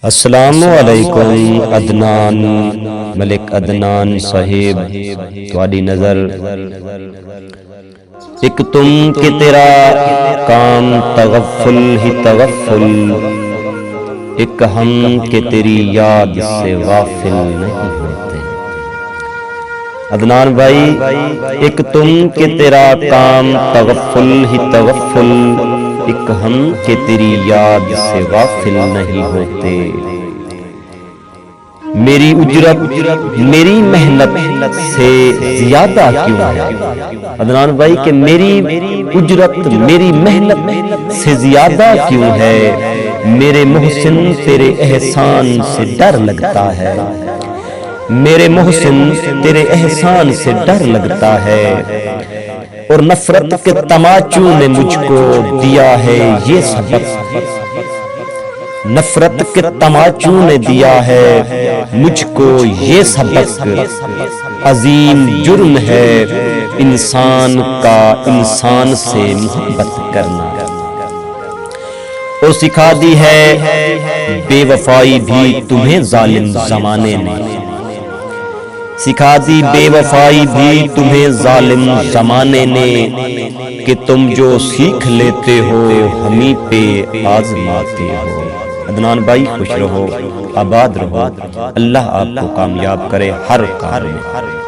السلام علیکم عدنان ملک عدنان صاحب تواڈی نظر ایک تم کہ تیرا کام تغفل ہی تغفل، ایک ہم کہ تیری یاد سے غافل نہیں ہوتے۔ عدنان بھائی، ایک تم کہ تیرا کام تغفل ہی تغفل، ایک ہم کہ تیری یاد سے غافل نہیں ہوتے۔ میری اجرت میری محنت سے زیادہ کیوں ہے؟ عدنان بھائی کہ میری اجرت میری محنت سے زیادہ کیوں ہے؟ میرے محسن تیرے احسان سے ڈر لگتا ہے، میرے محسن تیرے احسان سے ڈر لگتا ہے، اور نفرت کے تماچوں نے مجھ کو دیا ہے یہ سبق، نفرت کے تماچوں نے دیا ہے مجھ کو یہ سبق، عظیم جرم ہے انسان کا انسان سے محبت کرنا، اور سکھا دی ہے بے وفائی بھی تمہیں ظالم زمانے نے، سکھا دی بے وفائی بھی تمہیں ظالم زمانے نے، کہ تم جو سیکھ لیتے ہو ہمیں پہ آزماتے ہو۔ عدنان بھائی خوش رہو، آباد رہو، اللہ آپ کو کامیاب کرے ہر کام میں۔